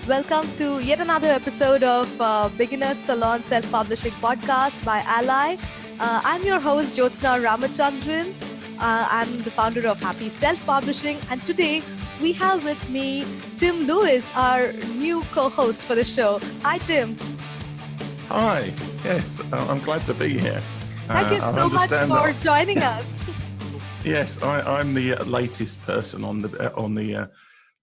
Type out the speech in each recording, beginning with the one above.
Welcome to yet another episode of Beginner Salon Self-Publishing Podcast by AskALLi. I'm your host, Jyotsna Ramachandran. I'm the founder of Happy Self-Publishing, and today we have with me Tim Lewis, our new co-host for the show. Hi, Tim. Hi. Yes, I'm glad to be here. Thank you so much for joining us. Yes, I'm the latest person on the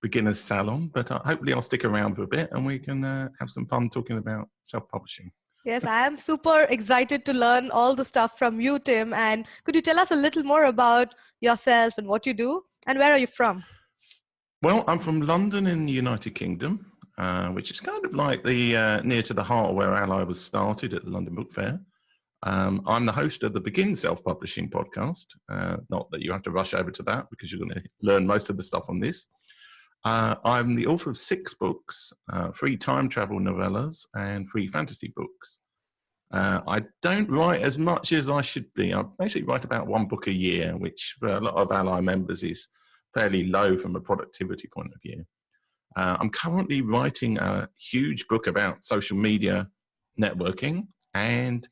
Beginner's Salon, but hopefully I'll stick around for a bit and we can have some fun talking about self-publishing. Yes, I am super excited to learn all the stuff from you, Tim. And could you tell us a little more about yourself and what you do? And where are you from? Well, I'm from London in the United Kingdom, which is kind of like the near to the heart where AskALLi was started at the London Book Fair. I'm the host of the Begin Self-Publishing podcast. Not that you have to rush over to that because you're going to learn most of the stuff on this. I'm the author of 6 books, 3 time travel novellas and 3 fantasy books. I don't write as much as I should be. I basically write about 1 book a year, which for a lot of AskALLi members is fairly low from a productivity point of view. I'm currently writing a huge book about social media networking, and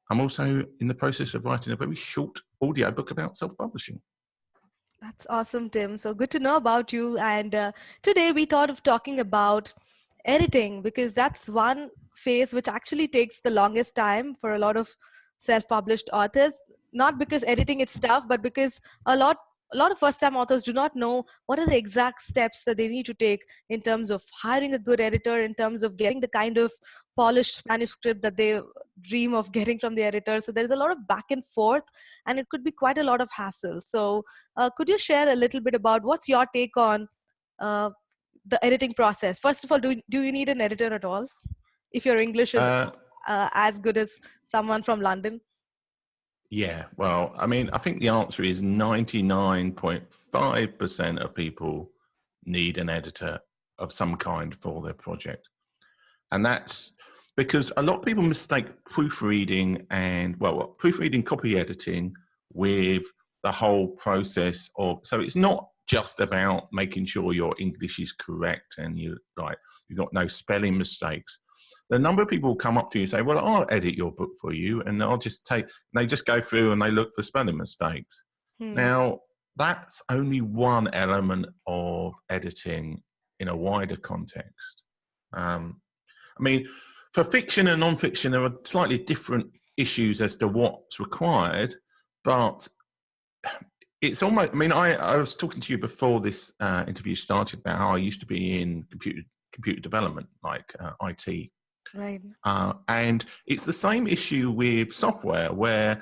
I'm also in the process of writing a very short audio book about self-publishing. That's awesome, Tim. So good to know about you. And today we thought of talking about editing, because that's one phase which actually takes the longest time for a lot of self-published authors. Not because editing is tough, but because a lot of first-time authors do not know what are the exact steps that they need to take in terms of hiring a good editor, in terms of getting the kind of polished manuscript that they dream of getting from the editor. So there's a lot of back and forth, and it could be quite a lot of hassle. So could you share a little bit about what's your take on the editing process? First of all, do you need an editor at all if your English is as good as someone from London? Yeah, well, I mean, I think the answer is 99.5% of people need an editor of some kind for their project. And that's because a lot of people mistake proofreading proofreading, copy editing with the whole process of, so it's not just about making sure your English is correct and you've got no spelling mistakes. The number of people come up to you and say, well, I'll edit your book for you, and they just go through and they look for spelling mistakes. Now, that's only one element of editing in a wider context. I mean, for fiction and non-fiction, there are slightly different issues as to what's required, but it's almost, I mean, I was talking to you before this interview started about how I used to be in computer development, like IT. Right. And it's the same issue with software, where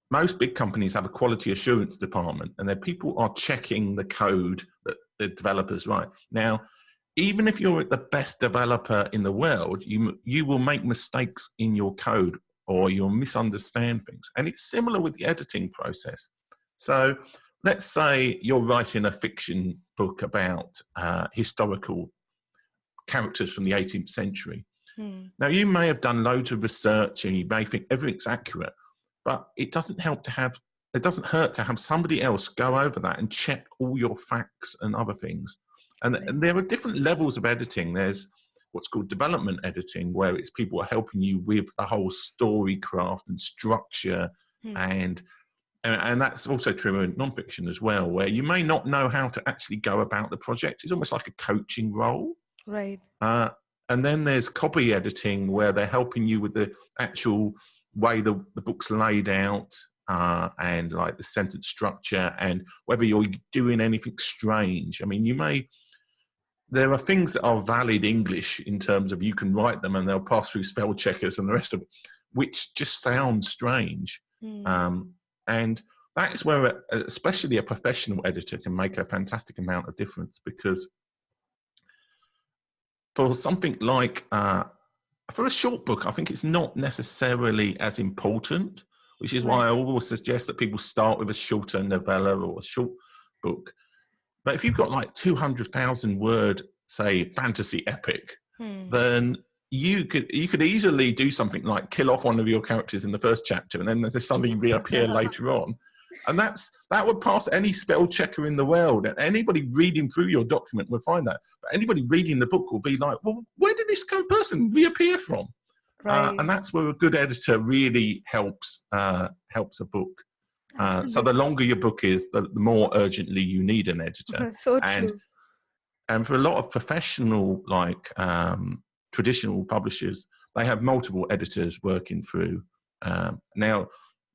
most big companies have a quality assurance department and their people are checking the code that the developers write. Now, even if you're the best developer in the world, you will make mistakes in your code or you'll misunderstand things. And it's similar with the editing process. So let's say you're writing a fiction book about historical characters from the 18th century. Now, you may have done loads of research and you may think everything's accurate, but it doesn't hurt to have somebody else go over that and check all your facts and other things. And there are different levels of editing. There's what's called development editing, where it's people are helping you with the whole story craft and structure, and that's also true in nonfiction as well, where you may not know how to actually go about the project. It's almost like a coaching role. Right. And then there's copy editing, where they're helping you with the actual way the book's laid out, and like the sentence structure, and whether you're doing anything strange. I mean, there are things that are valid English in terms of you can write them and they'll pass through spell checkers and the rest of it, which just sounds strange. And that is where especially a professional editor can make a fantastic amount of difference, because for something like, for a short book, I think it's not necessarily as important, which is why I always suggest that people start with a shorter novella or a short book. But if you've got like 200,000 word, say, fantasy epic, then you could easily do something like kill off one of your characters in the first chapter and then they suddenly reappear later on. And that would pass any spell checker in the world. And anybody reading through your document would find that. But anybody reading the book will be like, well, where did this person reappear from? Right. And that's where a good editor really helps a book. So the Absolutely. longer your book is, the more urgently you need an editor. So And true. and for a lot of professional, traditional publishers, they have multiple editors working through. Now,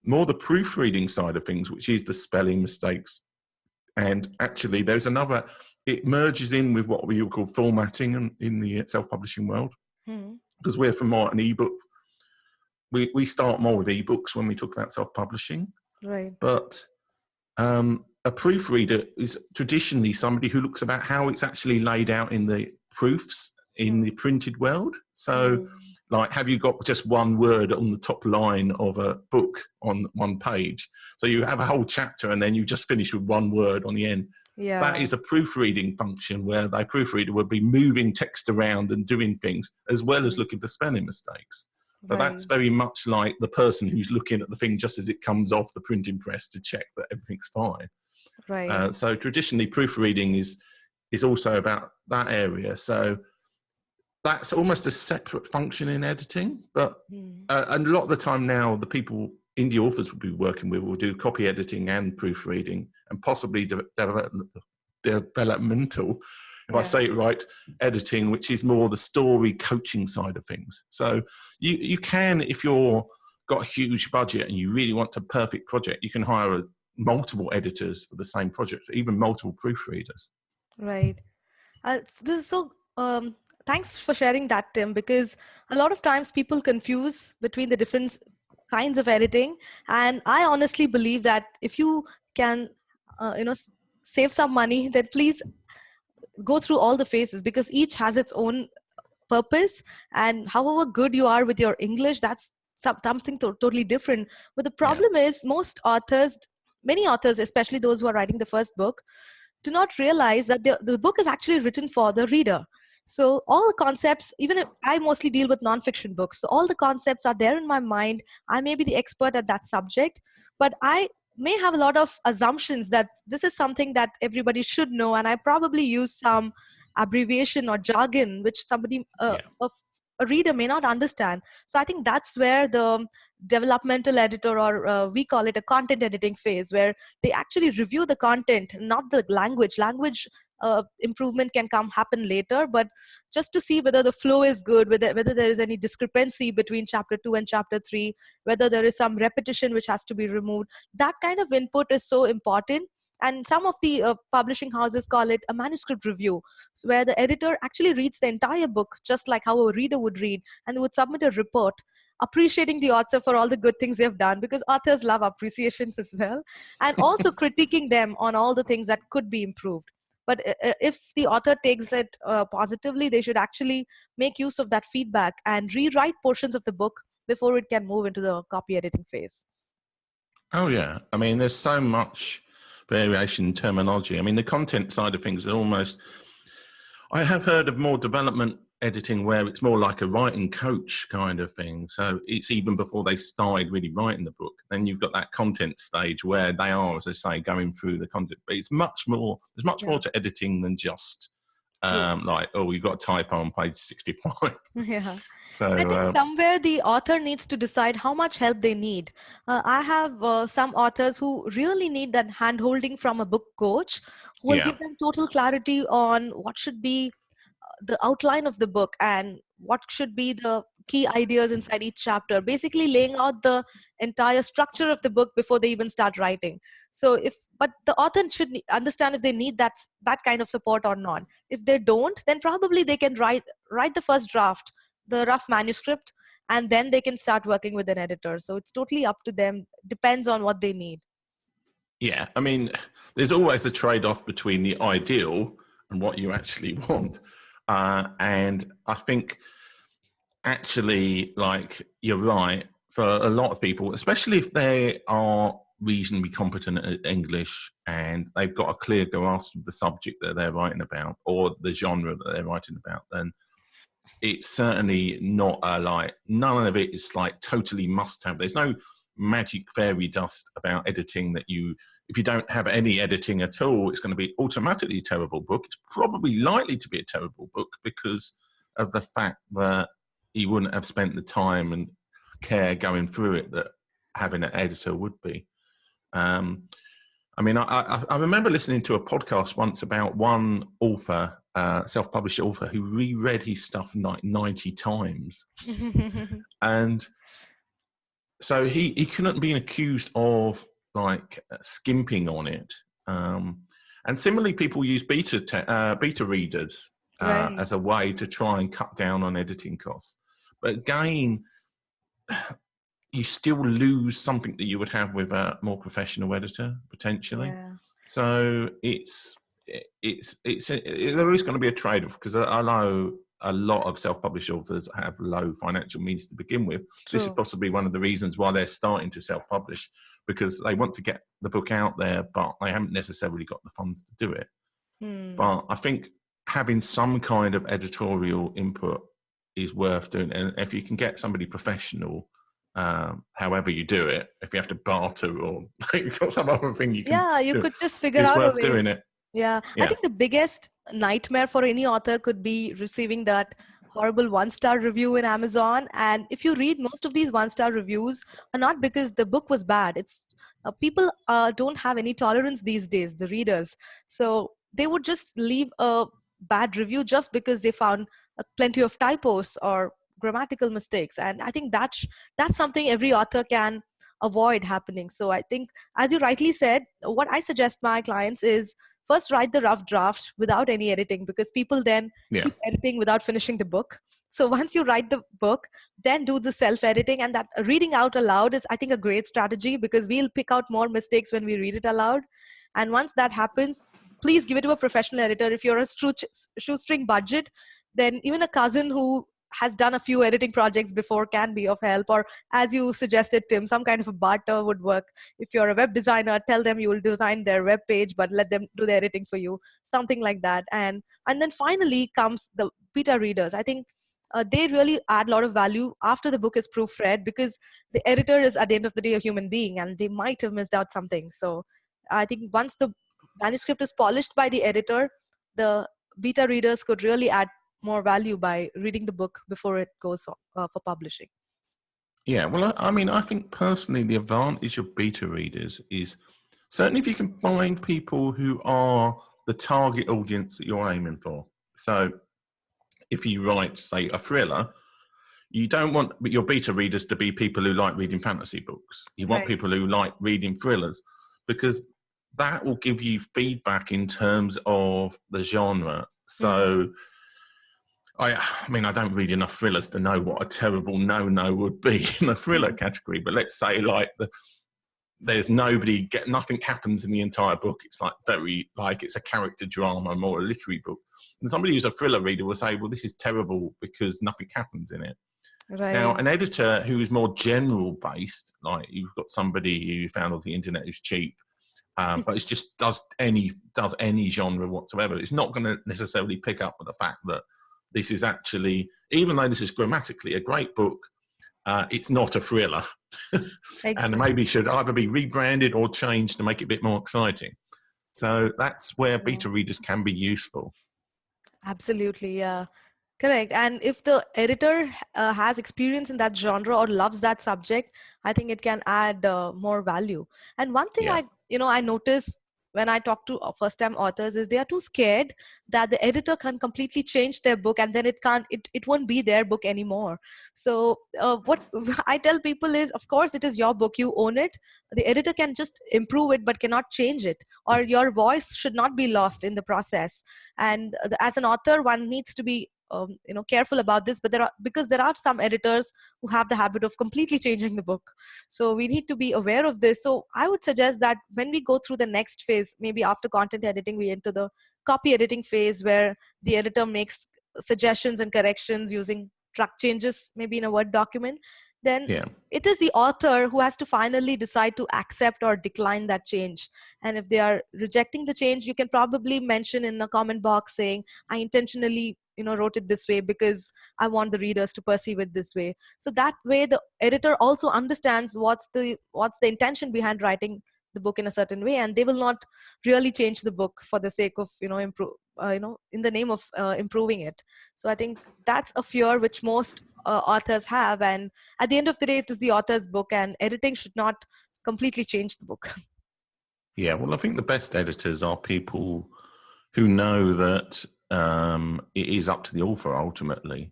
more the proofreading side of things, which is the spelling mistakes. And actually, there's another, it merges in with what we would call formatting in the self-publishing world. Hmm. Because we're from more an ebook. We start more with ebooks when we talk about self-publishing. Right. But a proofreader is traditionally somebody who looks about how it's actually laid out in the proofs in the printed world. So, Hmm. like, have you got just one word on the top line of a book on one page? So you have a whole chapter and then you just finish with one word on the end. That Yeah. is a proofreading function where the proofreader would be moving text around and doing things as well as Hmm. looking for spelling mistakes. But that's Right. very much like the person who's looking at the thing just as it comes off the printing press to check that everything's fine. Right. So traditionally, proofreading is also about that area. So that's almost a separate function in editing. But Hmm. and a lot of the time now, the people indie authors will be working with will do copy editing and proofreading, and possibly developmental, if I Yeah. say it right, editing, which is more the story coaching side of things. So you can, if you're got a huge budget and you really want a perfect project, you can hire multiple editors for the same project, even multiple proofreaders. Right. This is so. Thanks for sharing that, Tim, because a lot of times people confuse between the different kinds of editing, and I honestly believe that if you can, save some money, then please go through all the phases because each has its own purpose. And however good you are with your English, that's something totally different. But the Yeah. problem is most authors, many authors, especially those who are writing the first book, do not realize that the book is actually written for the reader. So all the concepts, even if I mostly deal with nonfiction books, so all the concepts are there in my mind. I may be the expert at that subject, but I may have a lot of assumptions that this is something that everybody should know, and I probably use some abbreviation or jargon which somebody Yeah. a reader may not understand. So I think that's where the developmental editor, or we call it a content editing phase, where they actually review the content, not the language improvement can happen later, but just to see whether the flow is good, whether there is any discrepancy between chapter 2 and chapter 3, whether there is some repetition which has to be removed. That kind of input is so important. And some of the publishing houses call it a manuscript review, where the editor actually reads the entire book just like how a reader would read, and would submit a report appreciating the author for all the good things they've done, because authors love appreciation as well, and also critiquing them on all the things that could be improved. But if the author takes it positively, they should actually make use of that feedback and rewrite portions of the book before it can move into the copy editing phase. Oh, yeah. I mean, there's so much variation in terminology. I mean, the content side of things are almost, I have heard of more development editing where it's more like a writing coach kind of thing. So it's even before they started really writing the book. Then you've got that content stage where they are, as I say, going through the content. But it's much more, there's much Yeah, more to editing than just true. you've got a typo on page 65. Yeah. So, I think somewhere the author needs to decide how much help they need. I have some authors who really need that hand holding from a book coach who will yeah. give them total clarity on what should be the outline of the book and what should be the key ideas inside each chapter, basically laying out the entire structure of the book before they even start writing. So but the author should understand if they need that kind of support or not. If they don't, then probably they can write the first draft, the rough manuscript, and then they can start working with an editor. So it's totally up to them, depends on what they need. Yeah. I mean, there's always a trade off between the ideal and what you actually want. And I think actually, like, you're right, for a lot of people, especially if they are reasonably competent at English and they've got a clear grasp of the subject that they're writing about or the genre that they're writing about, then it's certainly not none of it is like totally must have. There's no magic fairy dust about editing that if you don't have any editing at all, it's going to be automatically a terrible book. It's probably likely to be a terrible book because of the fact that he wouldn't have spent the time and care going through it that having an editor would be. I mean, I remember listening to a podcast once about one author, self-published author, who reread his stuff like 90 times. And so he couldn't be accused of like skimping on it. And similarly, people use beta readers Right. as a way to try and cut down on editing costs. But again, you still lose something that you would have with a more professional editor potentially. Yeah. So there is going to be a trade-off, because I know a lot of self-published authors have low financial means to begin with. True. This is possibly one of the reasons why they're starting to self-publish, because they want to get the book out there, but they haven't necessarily got the funds to do it. But I think having some kind of editorial input is worth doing, and if you can get somebody professional, however you do it, if you have to barter or some other thing you can you could just figure out worth a way. doing it. Yeah, I think the biggest nightmare for any author could be receiving that horrible 1-star review in Amazon. And if you read, most of these 1-star reviews are not because the book was bad. It's people don't have any tolerance these days, the readers. So they would just leave a bad review just because they found plenty of typos or grammatical mistakes. And I think that's something every author can avoid happening. So I think, as you rightly said, what I suggest my clients is first write the rough draft without any editing, because people then keep editing without finishing the book. So once you write the book, then do the self-editing, and that reading out aloud is, I think, a great strategy, because we'll pick out more mistakes when we read it aloud. And once that happens, please give it to a professional editor. If you're a shoestring budget, then even a cousin who has done a few editing projects before can be of help. Or as you suggested, Tim, some kind of a barter would work. If you're a web designer, tell them you will design their web page, but let them do the editing for you, something like that. And then finally comes the beta readers. I think they really add a lot of value after the book is proofread, because the editor is at the end of the day a human being, and they might have missed out something. So I think once the manuscript is polished by the editor, the beta readers could really add more value by reading the book before it goes for publishing. Yeah, well, I mean, I think personally the advantage of beta readers is certainly if you can find people who are the target audience that you're aiming for. So if you write, say, a thriller, you don't want your beta readers to be people who like reading fantasy books. You want people who like reading thrillers, because that will give you feedback in terms of the genre. So I mean, I don't read enough thrillers to know what a terrible no-no would be in the thriller category. But let's say like there's nothing happens in the entire book. It's like it's a character drama, more a literary book. And somebody who's a thriller reader will say, well, this is terrible because nothing happens in it. Right. Now, an editor who is more general based, like you've got somebody who found off the internet who's cheap, but it just does any genre whatsoever. It's not going to necessarily pick up with the fact that this is actually, even though this is grammatically a great book, it's not a thriller. And maybe should either be rebranded or changed to make it a bit more exciting. So that's where beta readers can be useful. Absolutely, yeah. Correct. And if the editor has experience in that genre or loves that subject, I think it can add more value. And one thing I notice when I talk to first-time authors is they are too scared that the editor can completely change their book, and then it won't be their book anymore. So what I tell people is, of course, it is your book, you own it. The editor can just improve it, but cannot change it, or your voice should not be lost in the process. And as an author, one needs to be careful about this, but because there are some editors who have the habit of completely changing the book. So we need to be aware of this. So I would suggest that when we go through the next phase, maybe after content editing, we enter the copy editing phase, where the editor makes suggestions and corrections using track changes, maybe in a Word document. Then it is the author who has to finally decide to accept or decline that change. And if they are rejecting the change, you can probably mention in a comment box saying, I intentionally wrote it this way because I want the readers to perceive it this way. So that way the editor also understands what's the intention behind writing the book in a certain way, and they will not really change the book for the sake of improve in the name of improving it. So I think that's a fear which most authors have, and at the end of the day it is the author's book, and editing should not completely change the book. Yeah, well, I think the best editors are people who know that it is up to the author ultimately.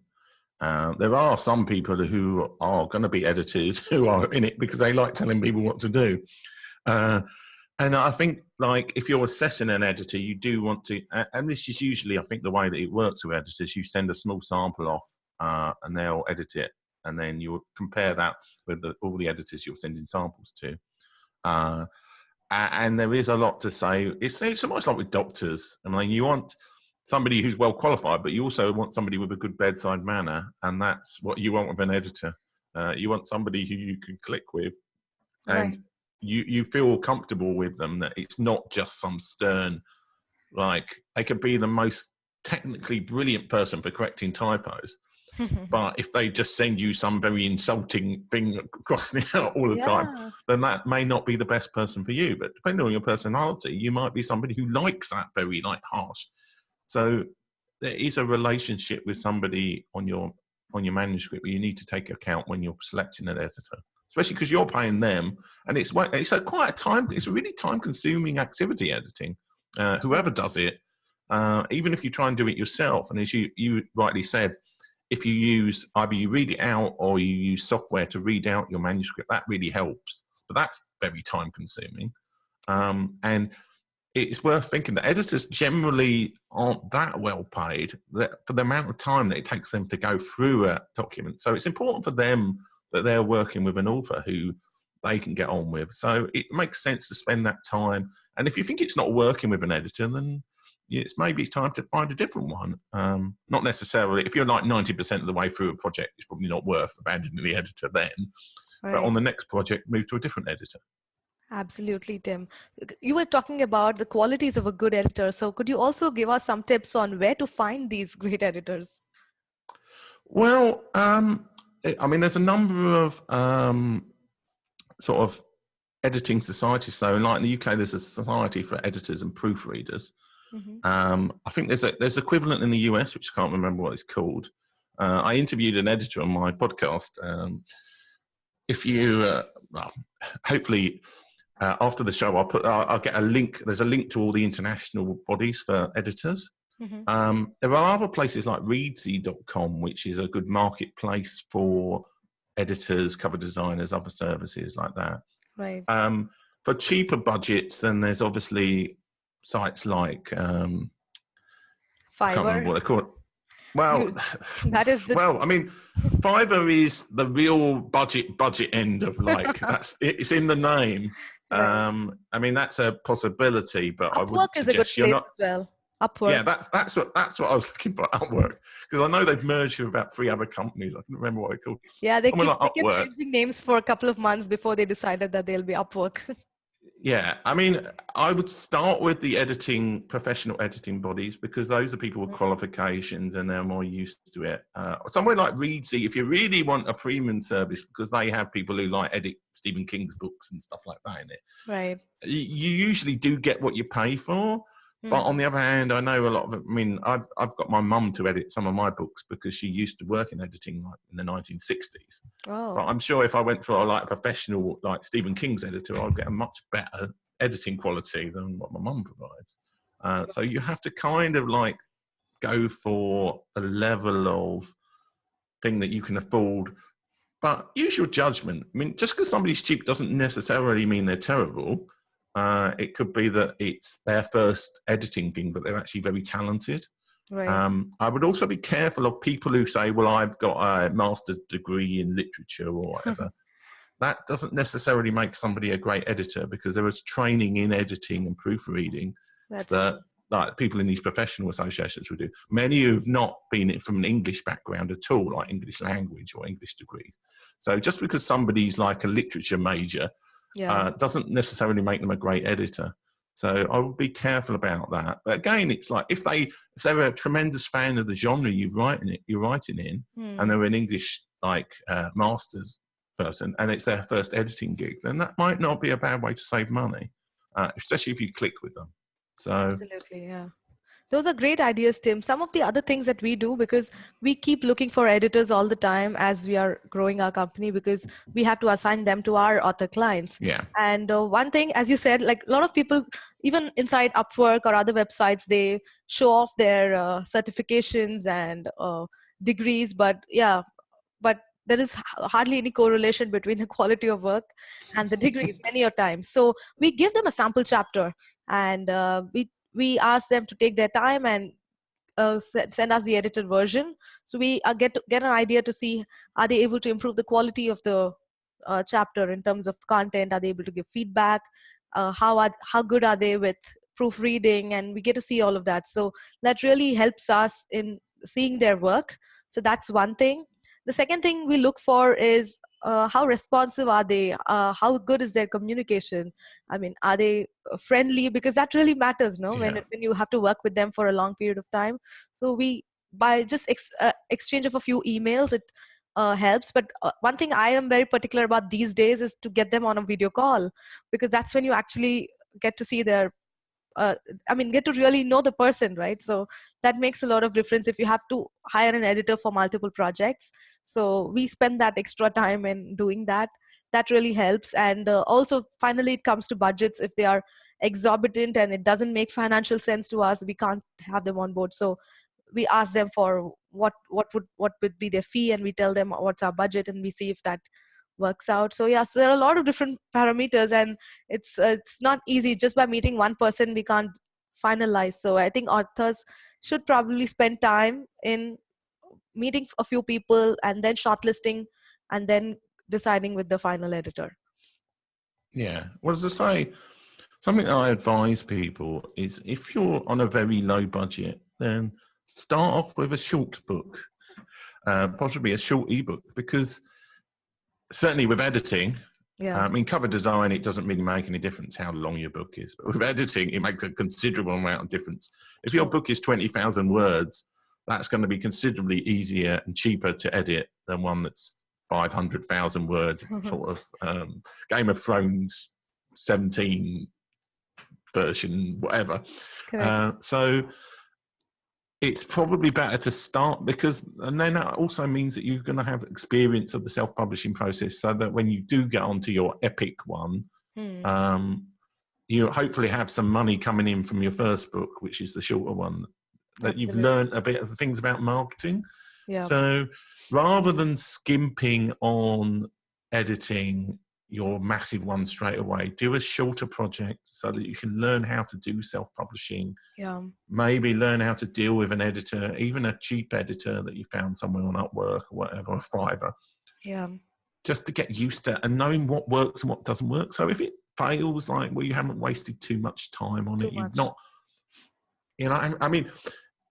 There are some people who are going to be editors who are in it because they like telling people what to do. And I think, like, if you're assessing an editor, you do want to, and this is usually, I think, the way that it works with editors, you send a small sample off and they'll edit it. And then you'll compare that with all the editors you're sending samples to. And there is a lot to say. It's almost like with doctors. I mean, you want somebody who's well qualified, but you also want somebody with a good bedside manner, and that's what you want with an editor. You want somebody who you can click with, and Right. you feel comfortable with them, that it's not just some stern, like, they could be the most technically brilliant person for correcting typos, but if they just send you some very insulting thing crossing it out all the time, Yeah. then that may not be the best person for you. But depending on your personality, you might be somebody who likes that very, like, harsh. So there is a relationship with somebody on your manuscript where you need to take account when you're selecting an editor, especially because you're paying them, and it's a really time-consuming activity, editing. Whoever does it, even if you try and do it yourself, and as you rightly said, if you either you read it out or you use software to read out your manuscript, that really helps. But that's very time-consuming, and it's worth thinking that editors generally aren't that well paid for the amount of time that it takes them to go through a document. So it's important for them that they're working with an author who they can get on with. So it makes sense to spend that time. And if you think it's not working with an editor, then maybe it's time to find a different one. Not necessarily, if you're like 90% of the way through a project, it's probably not worth abandoning the editor then. But Right. on the next project, move to a different editor. Absolutely, Tim. You were talking about the qualities of a good editor. So could you also give us some tips on where to find these great editors? Well, I mean, there's a number of sort of editing societies. So, like in the UK, there's a society for editors and proofreaders. Mm-hmm. I think there's equivalent in the US, which I can't remember what it's called. I interviewed an editor on my podcast. If you, well, hopefully, after the show, I'll get a link. There's a link to all the international bodies for editors. Mm-hmm. There are other places like readsy.com, which is a good marketplace for editors, cover designers, other services like that. Right. For cheaper budgets, then there's obviously sites like I can't remember Fiverr. what they're called. Well, You, that is the well, I mean, Fiverr is the real budget end of, like, it's in the name. right. I mean, that's a possibility, but I would Upwork is a good suggest you're place not. as well. Upwork. Yeah, that's what I was looking for, Upwork, because I know they've merged with about 3 other companies. I can't remember what they're called. Yeah, they Something keep like they kept Upwork. changing names for a couple of months before they decided that they'll be Upwork. Yeah, I mean, I would start with the professional editing bodies, because those are people with qualifications and they're more used to it. Somewhere like Readsy, if you really want a premium service, because they have people who like edit Stephen King's books and stuff like that in it, Right. you usually do get what you pay for. But on the other hand, I know a lot of it. I mean, I've got my mum to edit some of my books because she used to work in editing, like, in the 1960s. But Oh. I'm sure if I went for a professional, like Stephen King's editor, I'd get a much better editing quality than what my mum provides. So you have to kind of like go for a level of thing that you can afford, but use your judgment. I mean, just because somebody's cheap doesn't necessarily mean they're terrible. It could be that it's their first editing gig, but they're actually very talented. Right. I would also be careful of people who say, well, I've got a master's degree in literature or whatever. That doesn't necessarily make somebody a great editor, because there is training in editing and proofreading That's that, true. like, people in these professional associations would do. Many who've not been from an English background at all, like English language or English degrees. So just because somebody's like a literature major Yeah. doesn't necessarily make them a great editor. So I would be careful about that. But again, it's like if they're a tremendous fan of the genre you're writing in, and they're an English master's person, and it's their first editing gig, then that might not be a bad way to save money, especially if you click with them. So absolutely, yeah. Those are great ideas, Tim. Some of the other things that we do, because we keep looking for editors all the time as we are growing our company, because we have to assign them to our author clients. yeah, And one thing, as you said, like a lot of people, even inside Upwork or other websites, they show off their certifications and degrees. But yeah, but there is hardly any correlation between the quality of work and the degrees many a times. So we give them a sample chapter, and we ask them to take their time and send us the edited version, so we get an idea to see, are they able to improve the quality of the chapter in terms of content, are they able to give feedback, how good are they with proofreading, and we get to see all of that. So that really helps us in seeing their work. So that's one thing. The second thing we look for is how responsive are they, how good is their communication. I mean, are they friendly, because that really matters, no, yeah, when you have to work with them for a long period of time. So we, by just exchange of a few emails, it helps. But one thing I am very particular about these days is to get them on a video call, because that's when you actually get to see their get to really know the person, right? So that makes a lot of difference if you have to hire an editor for multiple projects. So we spend that extra time in doing that. That really helps. And also, finally, it comes to budgets. If they are exorbitant and it doesn't make financial sense to us, we can't have them on board. So we ask them for what would be their fee, and we tell them what's our budget, and we see if that works out. So yeah, so there are a lot of different parameters, and it's not easy. Just by meeting one person we can't finalize. So I think authors should probably spend time in meeting a few people, and then shortlisting, and then deciding with the final editor. yeah. Well, as I say, something that I advise people is if you're on a very low budget, then start off with a short book, possibly a short ebook, because certainly with editing, Yeah, I mean, cover design, it doesn't really make any difference how long your book is. But with editing, it makes a considerable amount of difference. If your true. book is 20,000 words, that's going to be considerably easier and cheaper to edit than one that's 500,000 words, sort of Game of Thrones 17 version, whatever. Correct. So it's probably better to start, and then that also means that you're going to have experience of the self-publishing process, so that when you do get onto your epic one, Hmm. you hopefully have some money coming in from your first book, which is the shorter one, that you've Absolutely. learned a bit of things about marketing. Yeah. So rather than skimping on editing your massive one straight away, do a shorter project so that you can learn how to do self-publishing, Yeah. maybe learn how to deal with an editor, even a cheap editor that you found somewhere on Upwork or whatever, a Fiverr, Yeah. just to get used to and knowing what works and what doesn't work. So if it fails, like, well, you haven't wasted too much time on Too it. You've much. not, I mean,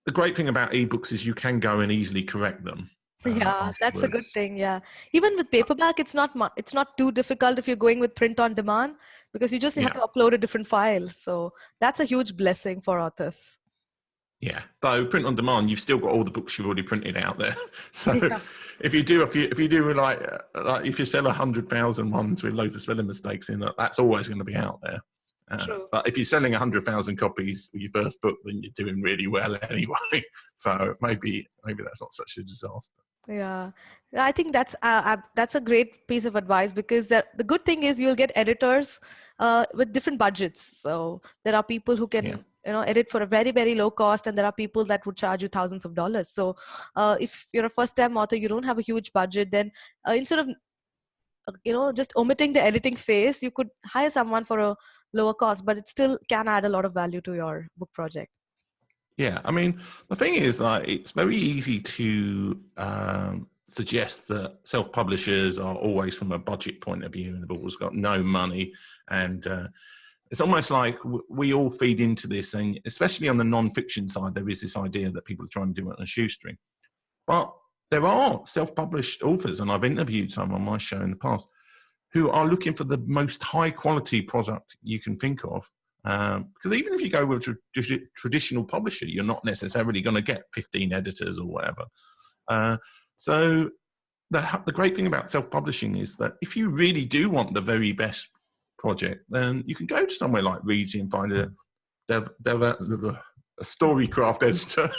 the great thing about ebooks is you can go and easily correct them Yeah, that's a good afterwards. thing. Yeah. Even with paperback, it's not too difficult if you're going with print on demand, because you just have Yeah. to upload a different file. So that's a huge blessing for authors. Yeah, though print on demand, you've still got all the books you've already printed out there. So Yeah, if you do if you sell 100,000 ones with loads of spelling mistakes in it, that's always going to be out there. true. But if you're selling 100,000 copies with your first book, then you're doing really well anyway. So maybe that's not such a disaster. Yeah, I think that's a great piece of advice, because the good thing is you'll get editors with different budgets. So there are people who Yeah, can edit for a very, very low cost, and there are people that would charge you thousands of dollars. So if you're a first time author, you don't have a huge budget, then instead of just omitting the editing phase, you could hire someone for a lower cost, but it still can add a lot of value to your book project. yeah. I mean, the thing is, it's very easy to suggest that self-publishers are always from a budget point of view and have always got no money, and it's almost like we all feed into this, and especially on the non-fiction side, there is this idea that people are trying to do it on a shoestring. But there are self-published authors, and I've interviewed some on my show in the past, who are looking for the most high-quality product you can think of, Because even if you go with a traditional publisher, you're not necessarily going to get 15 editors or whatever. So the great thing about self-publishing is that if you really do want the very best project, then you can go to somewhere like Reedsy and find a storycraft editor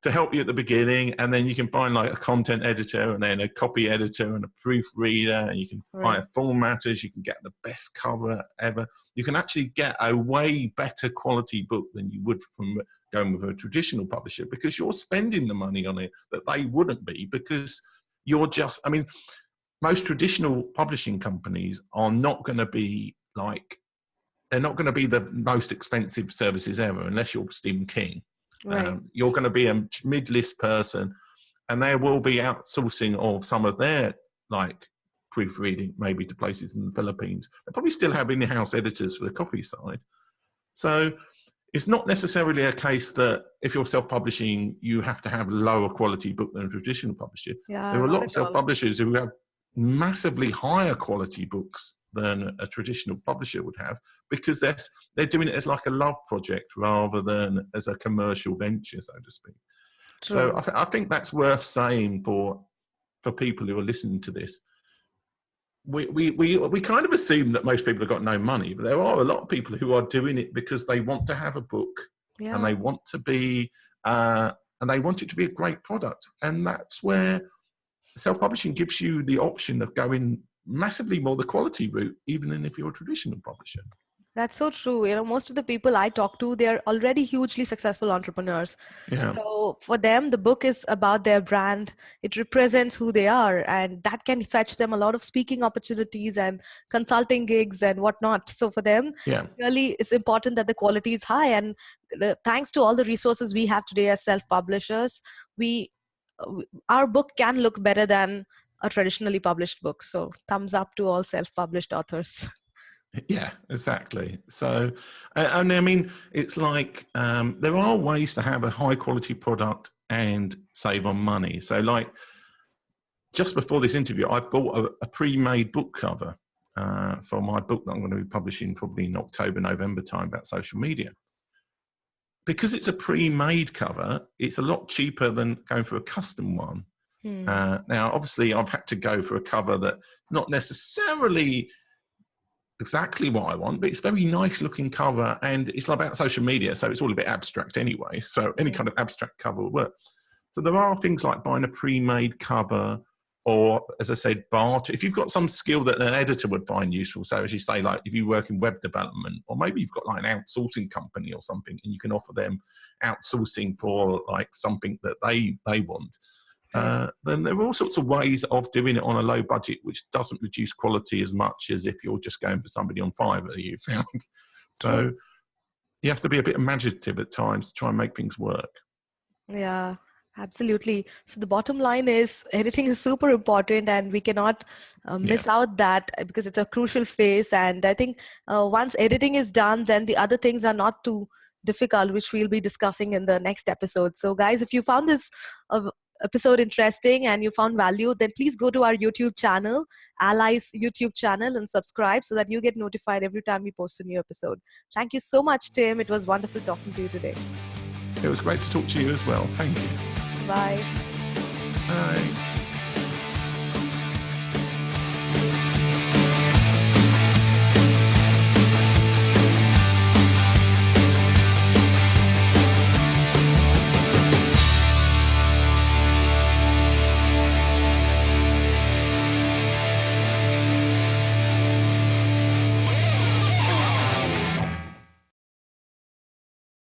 to help you at the beginning, and then you can find like a content editor and then a copy editor and a proofreader, and you can hire formatters. You can get the best cover ever. You can actually get a way better quality book than you would from going with a traditional publisher, because you're spending the money on it that they wouldn't be, because you're just, I mean, most traditional publishing companies are not going to be like, they're not going to be the most expensive services ever unless you're Stephen King. You're going to be a mid-list person, and there will be outsourcing of some of their like proofreading maybe to places in the Philippines. They probably still have in-house editors for the copy side. So it's not necessarily a case that if you're self-publishing, you have to have a lower quality book than a traditional publisher. There are a lot of self-publishers who have massively higher quality books than a traditional publisher would have, because they're doing it as like a love project rather than as a commercial venture, so to speak. True. So I think that's worth saying for people who are listening to this. We kind of assume that most people have got no money, but there are a lot of people who are doing it because they want to have a book, and they want to be and they want it to be a great product, and that's where self-publishing gives you the option of going massively more the quality route, even than if you're a traditional publisher. That's so true. You know, most of the people I talk to, they're already hugely successful entrepreneurs. Yeah. So for them, the book is about their brand. It represents who they are, and that can fetch them a lot of speaking opportunities and consulting gigs and whatnot. So for them, really, it's important that the quality is high. And thanks to all the resources we have today as self-publishers, our book can look better than a traditionally published book. So thumbs up to all self-published authors. Yeah, exactly. So, and I mean, it's like there are ways to have a high quality product and save on money. So like just before this interview, I bought a pre-made book cover for my book that I'm going to be publishing probably in October, November time about social media. Because it's a pre-made cover, it's a lot cheaper than going for a custom one. Now, obviously, I've had to go for a cover that not necessarily exactly what I want, but it's a very nice looking cover, and it's about social media, so it's all a bit abstract anyway. So any kind of abstract cover will work. So there are things like buying a pre-made cover, or as I said, if you've got some skill that an editor would find useful. So as you say, like if you work in web development, or maybe you've got like an outsourcing company or something, and you can offer them outsourcing for like something that they want. Then there are all sorts of ways of doing it on a low budget, which doesn't reduce quality as much as if you're just going for somebody on Fiverr, you found. So you have to be a bit imaginative at times to try and make things work. Yeah, absolutely. So the bottom line is editing is super important, and we cannot miss out that, because it's a crucial phase. And I think once editing is done, then the other things are not too difficult, which we'll be discussing in the next episode. So guys, if you found this episode interesting and you found value, then please go to our YouTube channel, AskALli's YouTube channel, and subscribe so that you get notified every time we post a new episode. Thank you so much, Tim. It was wonderful talking to you today. It was great to talk to you as well. Thank you. Bye. Bye.